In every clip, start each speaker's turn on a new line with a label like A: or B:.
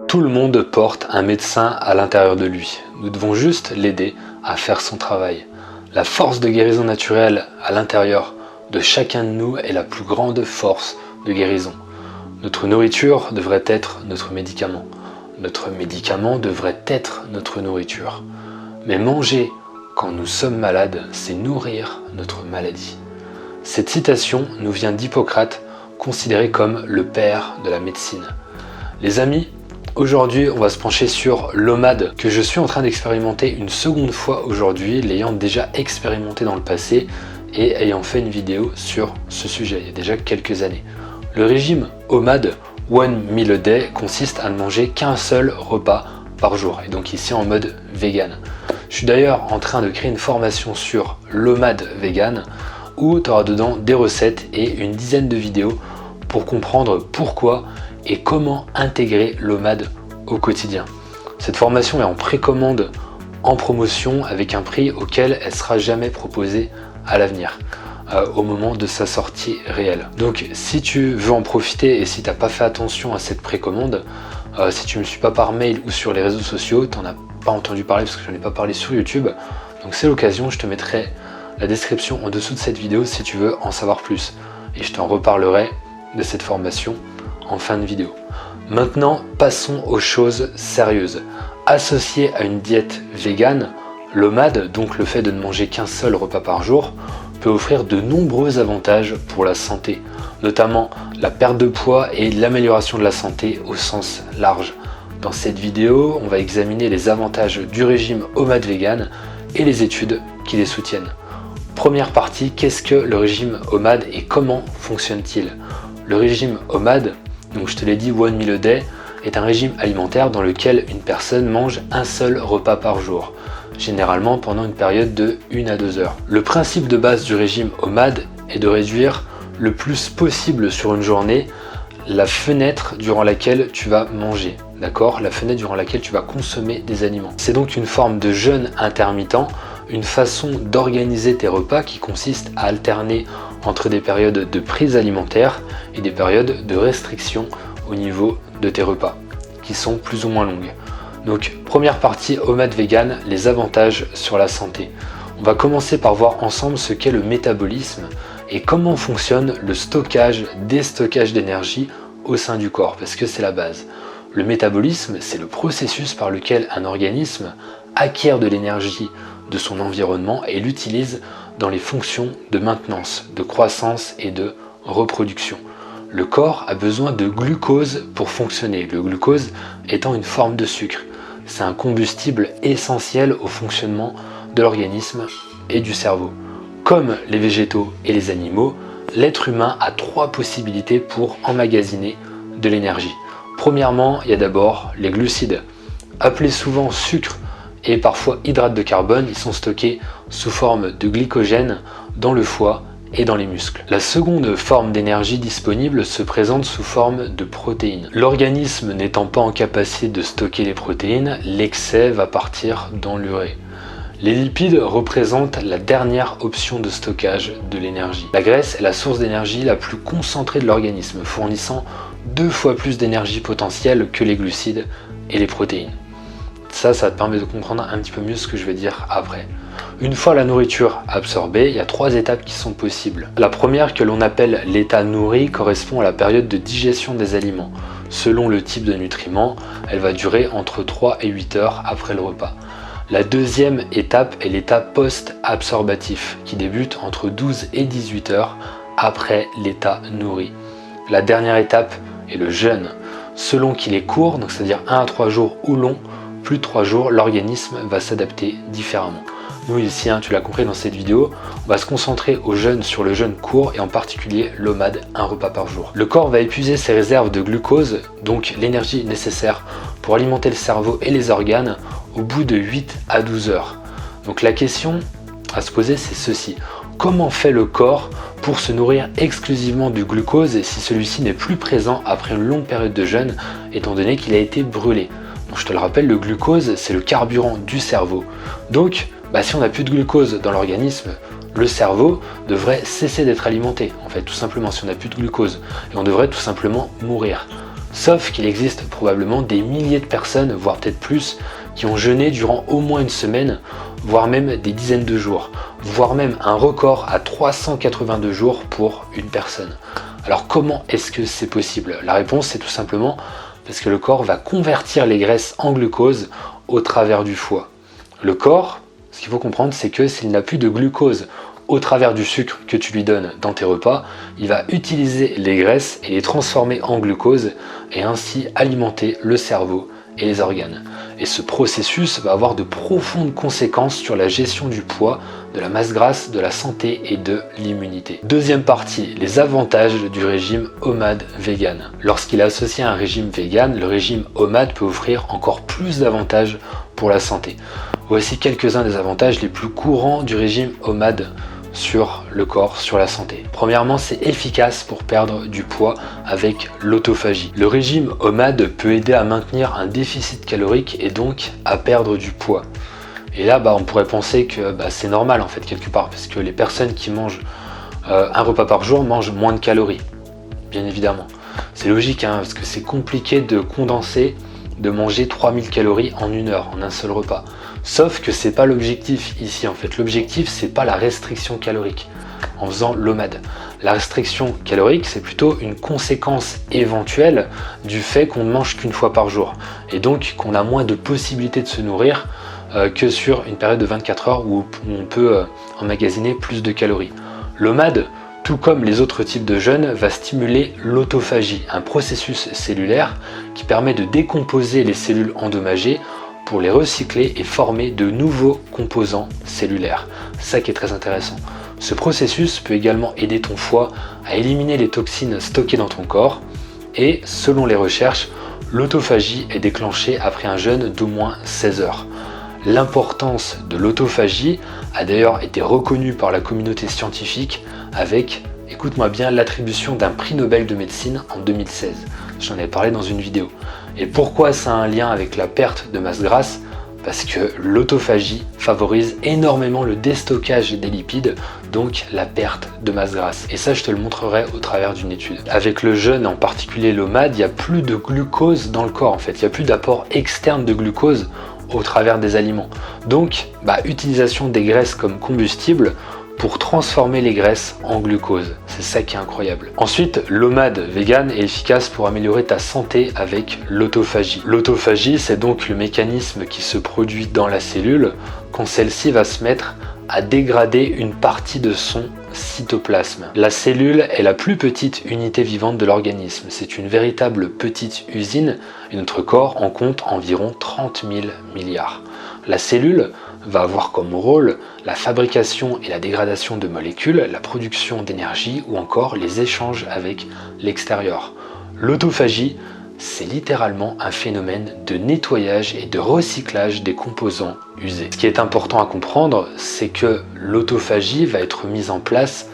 A: Tout le monde porte un médecin à l'intérieur de lui. Nous devons juste l'aider à faire son travail. La force de guérison naturelle à l'intérieur de chacun de nous est la plus grande force de guérison. Notre nourriture devrait être notre médicament. Notre médicament devrait être notre nourriture. Mais manger quand nous sommes malades, c'est nourrir notre maladie. Cette citation nous vient d'Hippocrate, considéré comme le père de la médecine. Les amis, aujourd'hui, on va se pencher sur l'OMAD que je suis en train d'expérimenter une seconde fois aujourd'hui, l'ayant déjà expérimenté dans le passé et ayant fait une vidéo sur ce sujet il y a déjà quelques années. Le régime OMAD, One Meal a Day, consiste à ne manger qu'un seul repas par jour, et donc ici en mode vegan. Je suis d'ailleurs en train de créer une formation sur l'OMAD vegan où tu auras dedans des recettes et une dizaine de vidéos pour comprendre pourquoi et comment intégrer l'OMAD au quotidien. Cette formation est en précommande en promotion avec un prix auquel elle sera jamais proposée à l'avenir, au moment de sa sortie réelle. Donc si tu veux en profiter et si tu n'as pas fait attention à cette précommande, si tu ne me suis pas par mail ou sur les réseaux sociaux, tu n'en as pas entendu parler parce que je n'en ai pas parlé sur YouTube, donc c'est l'occasion, je te mettrai la description en dessous de cette vidéo si tu veux en savoir plus et je t'en reparlerai de cette formation en fin de vidéo. Maintenant, passons aux choses sérieuses. Associé à une diète végane, l'OMAD, donc le fait de ne manger qu'un seul repas par jour, peut offrir de nombreux avantages pour la santé, notamment la perte de poids et l'amélioration de la santé au sens large. Dans cette vidéo, on va examiner les avantages du régime OMAD vegan et les études qui les soutiennent. Première partie, qu'est-ce que le régime OMAD et comment fonctionne-t-il? Le régime OMAD, donc je te l'ai dit, One Meal a Day, est un régime alimentaire dans lequel une personne mange un seul repas par jour, généralement pendant une période de 1 à 2 heures. Le principe de base du régime OMAD est de réduire le plus possible sur une journée la fenêtre durant laquelle tu vas manger, d'accord? La fenêtre durant laquelle tu vas consommer des aliments. C'est donc une forme de jeûne intermittent, une façon d'organiser tes repas qui consiste à alterner entre des périodes de prise alimentaire et des périodes de restriction au niveau de tes repas, qui sont plus ou moins longues. Donc, première partie OMAD vegan, les avantages sur la santé. On va commencer par voir ensemble ce qu'est le métabolisme et comment fonctionne le stockage, déstockage d'énergie au sein du corps, parce que c'est la base. Le métabolisme, c'est le processus par lequel un organisme acquiert de l'énergie de son environnement et l'utilise dans les fonctions de maintenance, de croissance et de reproduction. Le corps a besoin de glucose pour fonctionner, le glucose étant une forme de sucre. C'est un combustible essentiel au fonctionnement de l'organisme et du cerveau. Comme les végétaux et les animaux, l'être humain a 3 possibilités pour emmagasiner de l'énergie. Premièrement, il y a d'abord les glucides, appelés souvent sucre et parfois hydrates de carbone. Ils sont stockés sous forme de glycogène dans le foie et dans les muscles. La seconde forme d'énergie disponible se présente sous forme de protéines. L'organisme n'étant pas en capacité de stocker les protéines, l'excès va partir dans l'urée. Les lipides représentent la dernière option de stockage de l'énergie. La graisse est la source d'énergie la plus concentrée de l'organisme, fournissant 2 fois plus d'énergie potentielle que les glucides et les protéines. Ça te permet de comprendre un petit peu mieux ce que je vais dire après. Une fois la nourriture absorbée, il y a 3 étapes qui sont possibles. La première, que l'on appelle l'état nourri, correspond à la période de digestion des aliments. Selon le type de nutriments, elle va durer entre 3 et 8 heures après le repas. La deuxième étape est l'état post-absorbatif, qui débute entre 12 et 18 heures après l'état nourri. La dernière étape est le jeûne. Selon qu'il est court, donc c'est-à-dire 1 à 3 jours, ou long, plus de 3 jours, l'organisme va s'adapter différemment. Nous ici, tu l'as compris dans cette vidéo, on va se concentrer au jeûne sur le jeûne court et en particulier l'OMAD, un repas par jour. Le corps va épuiser ses réserves de glucose, donc l'énergie nécessaire pour alimenter le cerveau et les organes, au bout de 8 à 12 heures. Donc la question à se poser, c'est ceci. Comment fait le corps pour se nourrir exclusivement du glucose si celui-ci n'est plus présent après une longue période de jeûne, étant donné qu'il a été brûlé? Donc je te le rappelle, le glucose, c'est le carburant du cerveau. Donc, si on n'a plus de glucose dans l'organisme, le cerveau devrait cesser d'être alimenté, en fait, tout simplement, si on n'a plus de glucose, et on devrait tout simplement mourir. Sauf qu'il existe probablement des milliers de personnes, voire peut-être plus, qui ont jeûné durant au moins une semaine, voire même des dizaines de jours, voire même un record à 382 jours pour une personne. Alors comment est-ce que c'est possible? La réponse, c'est tout simplement parce que le corps va convertir les graisses en glucose au travers du foie. Le corps, ce qu'il faut comprendre, c'est que s'il n'a plus de glucose au travers du sucre que tu lui donnes dans tes repas, il va utiliser les graisses et les transformer en glucose et ainsi alimenter le cerveau et les organes. Et ce processus va avoir de profondes conséquences sur la gestion du poids, de la masse grasse, de la santé et de l'immunité. Deuxième partie, les avantages du régime OMAD vegan. Lorsqu'il est associé à un régime vegan, le régime OMAD peut offrir encore plus d'avantages pour la santé. Voici quelques-uns des avantages les plus courants du régime OMAD sur le corps, sur la santé. Premièrement, c'est efficace pour perdre du poids avec l'autophagie. Le régime OMAD peut aider à maintenir un déficit calorique et donc à perdre du poids. Et là, on pourrait penser que c'est normal en fait quelque part, parce que les personnes qui mangent un repas par jour mangent moins de calories, bien évidemment. C'est logique, parce que c'est compliqué de condenser, de manger 3000 calories en une heure, en un seul repas. Sauf que c'est pas l'objectif ici en fait. L'objectif, c'est pas la restriction calorique en faisant l'OMAD. La restriction calorique, c'est plutôt une conséquence éventuelle du fait qu'on ne mange qu'une fois par jour. Et donc qu'on a moins de possibilités de se nourrir que sur une période de 24 heures où on peut emmagasiner plus de calories. L'OMAD, tout comme les autres types de jeûne, va stimuler l'autophagie, un processus cellulaire qui permet de décomposer les cellules endommagées pour les recycler et former de nouveaux composants cellulaires. C'est ça qui est très intéressant. Ce processus peut également aider ton foie à éliminer les toxines stockées dans ton corps et, selon les recherches, l'autophagie est déclenchée après un jeûne d'au moins 16 heures. L'importance de l'autophagie a d'ailleurs été reconnue par la communauté scientifique avec, écoute-moi bien, l'attribution d'un prix Nobel de médecine en 2016. J'en ai parlé dans une vidéo. Et pourquoi ça a un lien avec la perte de masse grasse? Parce que l'autophagie favorise énormément le déstockage des lipides, donc la perte de masse grasse. Et ça, je te le montrerai au travers d'une étude. Avec le jeûne, en particulier l'OMAD, il n'y a plus de glucose dans le corps en fait. Il n'y a plus d'apport externe de glucose au travers des aliments. Donc, utilisation des graisses comme combustible pour transformer les graisses en glucose. C'est ça qui est incroyable. Ensuite, l'OMAD vegan est efficace pour améliorer ta santé avec l'autophagie. L'autophagie, c'est donc le mécanisme qui se produit dans la cellule quand celle-ci va se mettre à dégrader une partie de son cytoplasme. La cellule est la plus petite unité vivante de l'organisme. C'est une véritable petite usine et notre corps en compte environ 30 000 milliards. La cellule va avoir comme rôle la fabrication et la dégradation de molécules, la production d'énergie ou encore les échanges avec l'extérieur. L'autophagie, c'est littéralement un phénomène de nettoyage et de recyclage des composants usés. Ce qui est important à comprendre, c'est que l'autophagie va être mise en place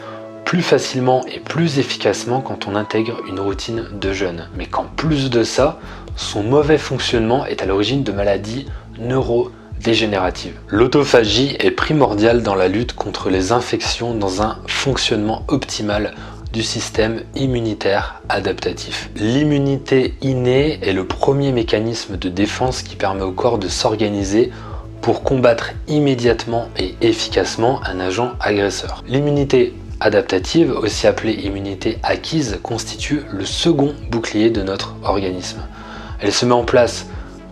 A: plus facilement et plus efficacement quand on intègre une routine de jeûne. Mais qu'en plus de ça, son mauvais fonctionnement est à l'origine de maladies neurodégénératives. L'autophagie est primordiale dans la lutte contre les infections dans un fonctionnement optimal du système immunitaire adaptatif. L'immunité innée est le premier mécanisme de défense qui permet au corps de s'organiser pour combattre immédiatement et efficacement un agent agresseur. L'immunité adaptative, aussi appelée immunité acquise, constitue le second bouclier de notre organisme. Elle se met en place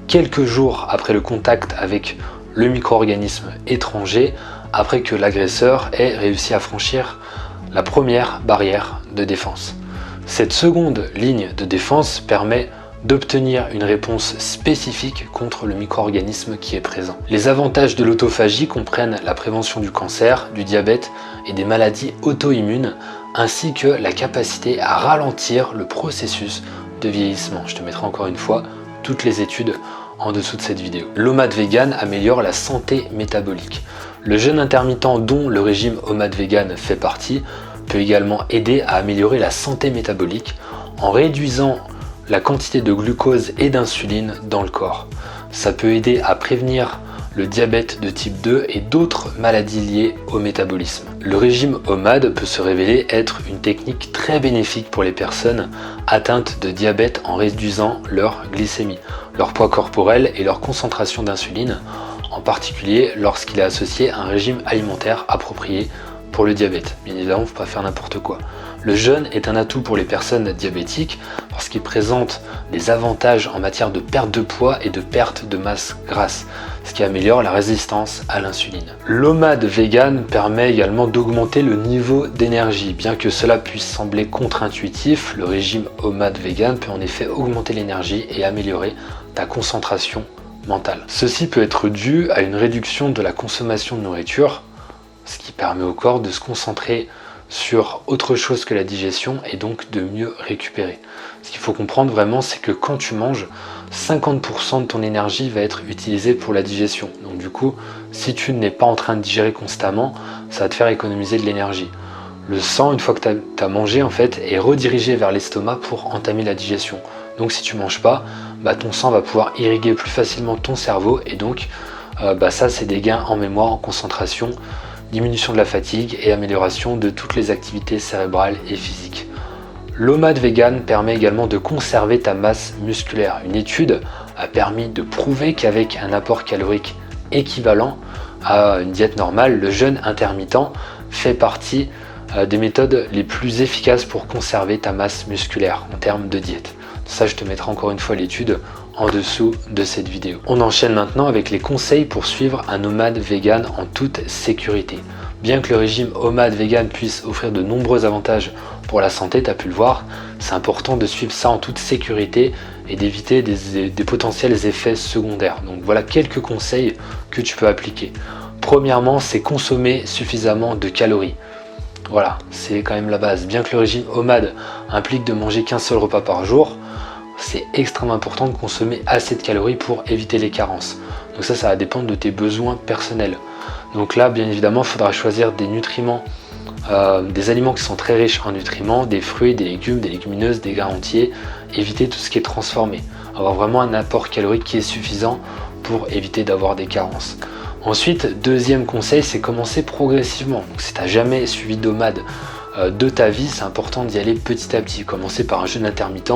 A: quelques jours après le contact avec le micro-organisme étranger, après que l'agresseur ait réussi à franchir la première barrière de défense. Cette seconde ligne de défense permet d'obtenir une réponse spécifique contre le micro-organisme qui est présent. Les avantages de l'autophagie comprennent la prévention du cancer, du diabète et des maladies auto-immunes, ainsi que la capacité à ralentir le processus de vieillissement. Je te mettrai encore une fois toutes les études en dessous de cette vidéo. L'OMAD vegan améliore la santé métabolique. Le jeûne intermittent dont le régime OMAD vegan fait partie peut également aider à améliorer la santé métabolique en réduisant la quantité de glucose et d'insuline dans le corps. Ça peut aider à prévenir le diabète de type 2 et d'autres maladies liées au métabolisme. Le régime OMAD peut se révéler être une technique très bénéfique pour les personnes atteintes de diabète en réduisant leur glycémie, leur poids corporel et leur concentration d'insuline, en particulier lorsqu'il est associé à un régime alimentaire approprié pour le diabète. Bien évidemment, il ne faut pas faire n'importe quoi. Le jeûne est un atout pour les personnes diabétiques parce qu'il présente des avantages en matière de perte de poids et de perte de masse grasse, ce qui améliore la résistance à l'insuline. L'OMAD vegan permet également d'augmenter le niveau d'énergie. Bien que cela puisse sembler contre-intuitif, le régime OMAD vegan peut en effet augmenter l'énergie et améliorer ta concentration mentale. Ceci peut être dû à une réduction de la consommation de nourriture, ce qui permet au corps de se concentrer sur autre chose que la digestion et donc de mieux récupérer. Ce qu'il faut comprendre vraiment, c'est que quand tu manges, 50% de ton énergie va être utilisée pour la digestion. Donc du coup, si tu n'es pas en train de digérer constamment, ça va te faire économiser de l'énergie. Le sang, une fois que tu as mangé, en fait, est redirigé vers l'estomac pour entamer la digestion. Donc si tu manges pas, ton sang va pouvoir irriguer plus facilement ton cerveau et donc ça c'est des gains en mémoire, en concentration, diminution de la fatigue et amélioration de toutes les activités cérébrales et physiques. L'OMAD vegan permet également de conserver ta masse musculaire. Une étude a permis de prouver qu'avec un apport calorique équivalent à une diète normale, le jeûne intermittent fait partie des méthodes les plus efficaces pour conserver ta masse musculaire en termes de diète. Ça, je te mettrai encore une fois l'étude en dessous de cette vidéo. On enchaîne maintenant avec les conseils pour suivre un OMAD vegan en toute sécurité. Bien que le régime OMAD vegan puisse offrir de nombreux avantages pour la santé, tu as pu le voir, c'est important de suivre ça en toute sécurité et d'éviter des potentiels effets secondaires. Donc voilà quelques conseils que tu peux appliquer. Premièrement, c'est consommer suffisamment de calories. Voilà, c'est quand même la base. Bien que le régime OMAD implique de manger qu'un seul repas par jour, c'est extrêmement important de consommer assez de calories pour éviter les carences. Donc ça va dépendre de tes besoins personnels. Donc là, bien évidemment, il faudra choisir des nutriments, des aliments qui sont très riches en nutriments, des fruits, des légumes, des légumineuses, des grains entiers, éviter tout ce qui est transformé. Avoir vraiment un apport calorique qui est suffisant pour éviter d'avoir des carences. Ensuite, deuxième conseil, c'est commencer progressivement. Donc si tu n'as jamais suivi d'OMAD de ta vie, c'est important d'y aller petit à petit. Commencer par un jeûne intermittent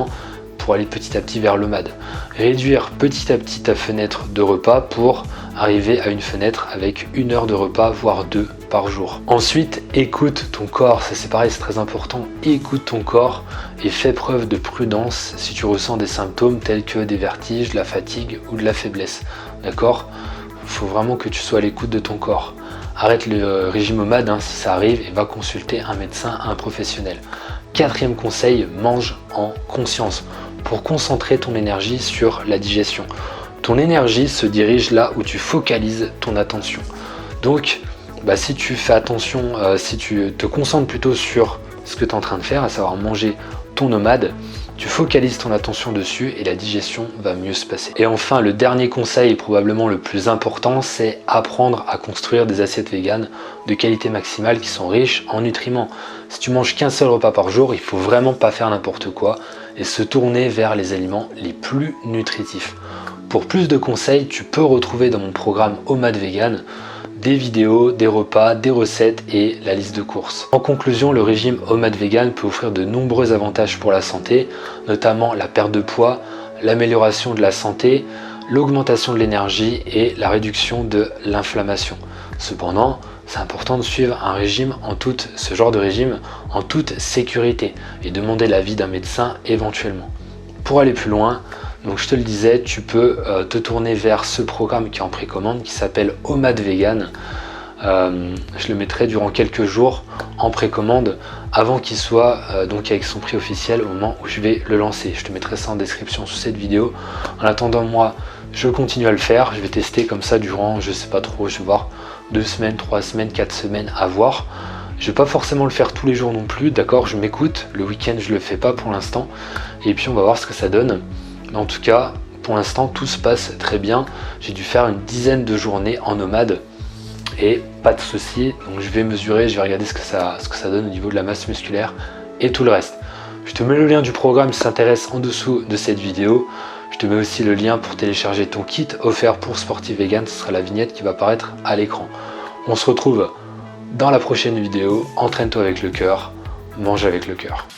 A: pour aller petit à petit vers l'OMAD. Réduire petit à petit ta fenêtre de repas pour arriver à une fenêtre avec 1 heure de repas, voire 2 par jour. Ensuite, écoute ton corps, ça c'est pareil, c'est très important. Écoute ton corps et fais preuve de prudence si tu ressens des symptômes tels que des vertiges, de la fatigue ou de la faiblesse. D'accord ? Il faut vraiment que tu sois à l'écoute de ton corps. Arrête le régime OMAD si ça arrive et va consulter un médecin, un professionnel. Quatrième conseil, mange en conscience pour concentrer ton énergie sur la digestion. Ton énergie se dirige là où tu focalises ton attention. Donc, si tu fais attention, si tu te concentres plutôt sur ce que tu es en train de faire, à savoir manger ton OMAD, tu focalises ton attention dessus et la digestion va mieux se passer. Et enfin, le dernier conseil, et probablement le plus important, c'est apprendre à construire des assiettes véganes de qualité maximale qui sont riches en nutriments. Si tu manges qu'un seul repas par jour, il faut vraiment pas faire n'importe quoi et se tourner vers les aliments les plus nutritifs. Pour plus de conseils, tu peux retrouver dans mon programme OMAD Vegan des vidéos, des repas, des recettes et la liste de courses. En conclusion, le régime OMAD Vegan peut offrir de nombreux avantages pour la santé, notamment la perte de poids, l'amélioration de la santé, l'augmentation de l'énergie et la réduction de l'inflammation. Cependant, c'est important de suivre ce genre de régime en toute sécurité et demander l'avis d'un médecin éventuellement. Pour aller plus loin, donc je te le disais, tu peux te tourner vers ce programme qui est en précommande qui s'appelle OMAD Vegan. Je le mettrai durant quelques jours en précommande avant qu'il soit donc avec son prix officiel au moment où je vais le lancer. Je te mettrai ça en description sous cette vidéo. En attendant, moi je continue à le faire. Je vais tester comme ça durant, je sais pas trop, je vais voir 2 semaines, 3 semaines, 4 semaines à voir. Je vais pas forcément le faire tous les jours non plus, d'accord, je m'écoute. Le week-end je le fais pas pour l'instant et puis on va voir ce que ça donne. Mais en tout cas, pour l'instant, tout se passe très bien. J'ai dû faire une dizaine de journées en OMAD et pas de soucis. Donc je vais mesurer, je vais regarder ce que ça donne au niveau de la masse musculaire et tout le reste. Je te mets le lien du programme si ça t'intéresse en dessous de cette vidéo. Je Je te mets aussi le lien pour télécharger ton kit offert pour Sporty Vegan, ce sera la vignette qui va apparaître à l'écran. On se retrouve dans la prochaine vidéo. Entraîne-toi avec le cœur, mange avec le cœur.